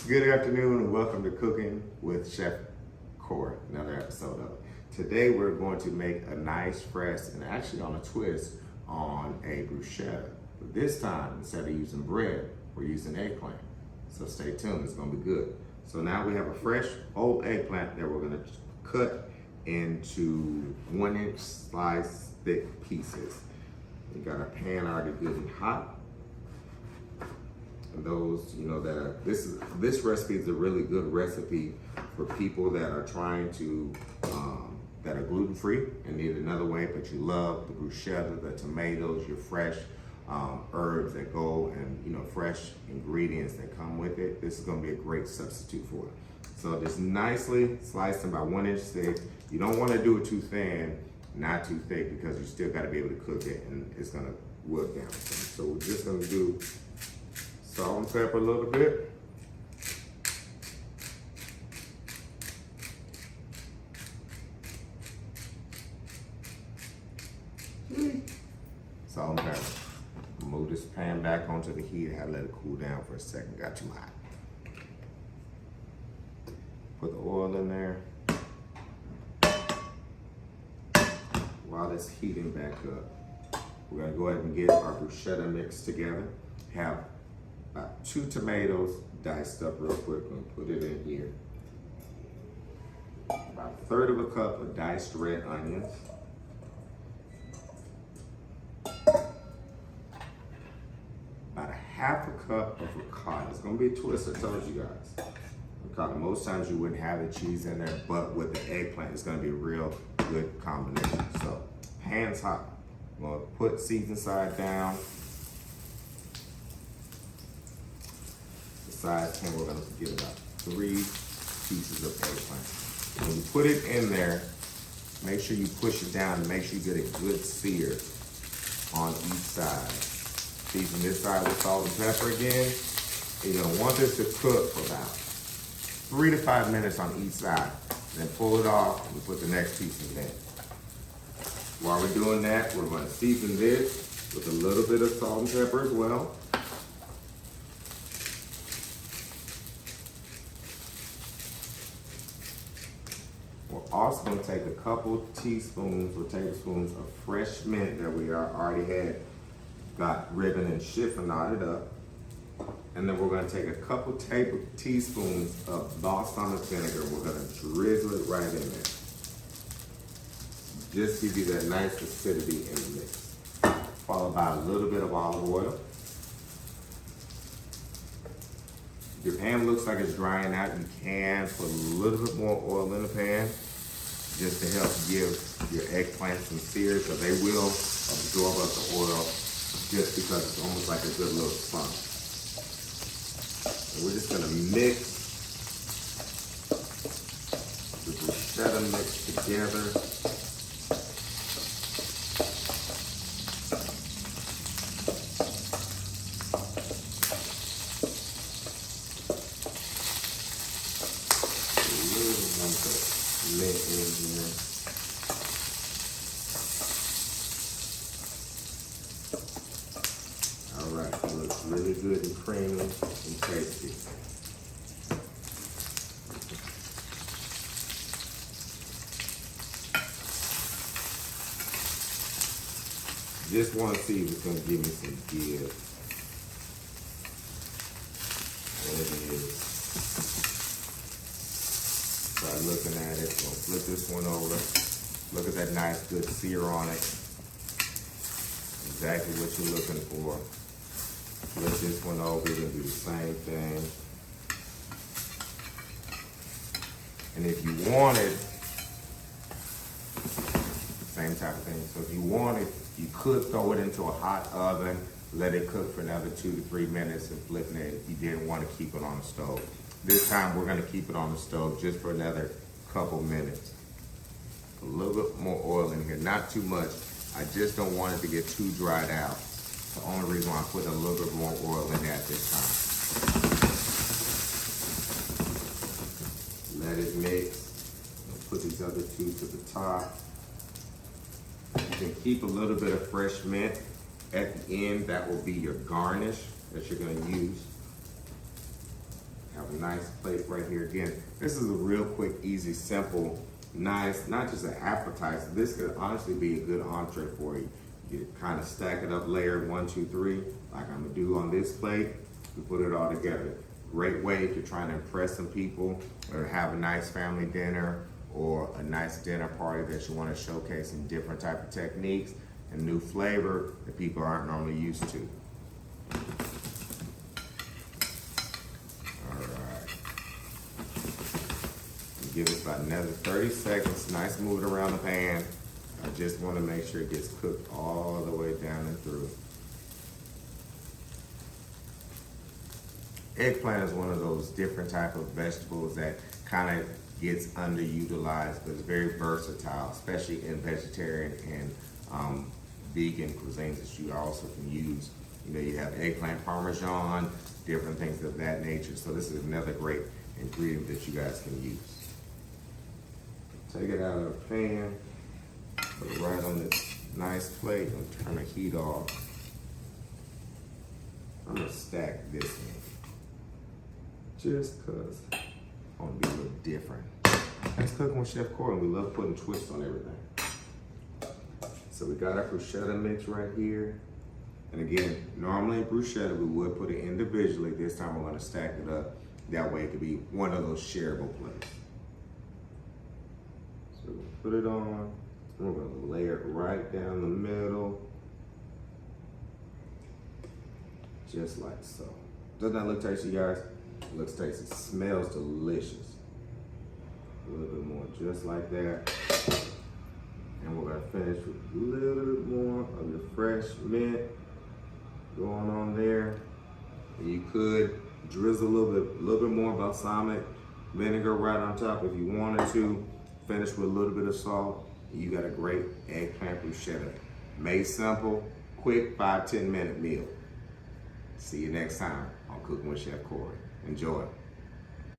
Good afternoon and welcome to Cooking with Chef Core, another episode of it. Today we're going to make a nice, fresh, and actually on a twist on a bruschetta. But this time, instead of using bread, we're using eggplant. So stay tuned, it's gonna be good. So now we have a fresh old eggplant that we're gonna cut into 1-inch slice thick pieces. We got our pan already good and hot. And those, that are, this recipe is a really good recipe for people that are trying to, that are gluten-free and need another way, but you love the bruschetta, the tomatoes, your fresh herbs that go and, fresh ingredients that come with it. This is gonna be a great substitute for it. So just nicely slice them by 1-inch thick. You don't wanna do it too thin, not too thick, because you still gotta be able to cook it and it's gonna wilt down. So we're just gonna do salt and pepper a little bit. Salt and pepper. Move this pan back onto the heat. I let it cool down for a second. Got too hot. Put the oil in there. While it's heating back up, we're gonna go ahead and get our bruschetta mixed together. Have about 2 tomatoes diced up real quick. I'm gonna put it in here. About 1/3 of a cup of diced red onions. About 1/2 cup of ricotta. It's gonna be a twist, I told you guys. Ricotta, most times you wouldn't have the cheese in there, but with the eggplant, it's gonna be a real good combination. So, pan's hot. I'm gonna put season side down. Size pan, we're gonna get about 3 pieces of eggplant. When you put it in there, make sure you push it down and make sure you get a good sear on each side. Season this side with salt and pepper again. And you're gonna want this to cook for about 3 to 5 minutes on each side. Then pull it off and put the next piece in there. While we're doing that, we're gonna season this with a little bit of salt and pepper as well. We're also going to take a couple teaspoons or tablespoons of fresh mint that we already got ribbon and chiffonaded up. And then we're going to take a couple teaspoons of balsamic vinegar. We're going to drizzle it right in there. Just give you that nice acidity in the mix. Followed by a little bit of olive oil. If your pan looks like it's drying out, you can put a little bit more oil in the pan just to help give your eggplant some sear, so they will absorb up the oil just because it's almost like a good little sponge. And we're just gonna mix the bruschetta mix together. Mint in here. All right, it looks really good and creamy and tasty. Just want to see if it's going to give me some give. There it is. Start looking at it. We'll flip this one over. Look at that nice good sear on it. Exactly what you're looking for. Flip this one over. You're gonna do the same thing. And if you wanted, same type of thing. So if you wanted, you could throw it into a hot oven, let it cook for another 2 to 3 minutes and flipping it if you didn't want to keep it on the stove. This time we're gonna keep it on the stove just for another couple minutes. A little bit more oil in here, not too much. I just don't want it to get too dried out. The only reason why I'm putting a little bit more oil in there at this time. Let it mix. Put these other 2 to the top. You can keep a little bit of fresh mint at the end. That will be your garnish that you're gonna use. Have a nice plate right here. Again, this is a real quick, easy, simple, nice, not just an appetizer. This could honestly be a good entree for you. You kind of stack it up, layer 1, 2, 3, like I'm gonna do on this plate. We put it all together. Great way if you're trying to impress some people or have a nice family dinner or a nice dinner party that you want to showcase some different type of techniques and new flavor that people aren't normally used to. All right. Give it about another 30 seconds. Nice moving around the pan. I just want to make sure it gets cooked all the way down and through. Eggplant is one of those different type of vegetables that kind of gets underutilized, but it's very versatile, especially in vegetarian and vegan cuisines that you also can use. You know, you have eggplant parmesan, different things of that nature. So this is another great ingredient that you guys can use. Take it out of the pan, put it right on this nice plate and turn the heat off. I'm gonna stack this in. Just cause I want to be a little different. That's Cooking with Chef Corey, and we love putting twists on everything. So we got our bruschetta mix right here. And again, normally in bruschetta, we would put it individually. This time we're gonna stack it up. That way it could be one of those shareable plates. So we'll put it on. We're gonna layer it right down the middle. Just like so. Doesn't that look tasty, guys? It looks tasty. It smells delicious. A little bit more, just like that. And we're gonna finish with a little bit more of your fresh mint going on there. And you could drizzle a little bit more balsamic vinegar right on top if you wanted to. Finish with a little bit of salt. And you got a great eggplant bruschetta. Made simple, quick, 5-10 minute meal. See you next time on Cooking with Chef Corey. Enjoy.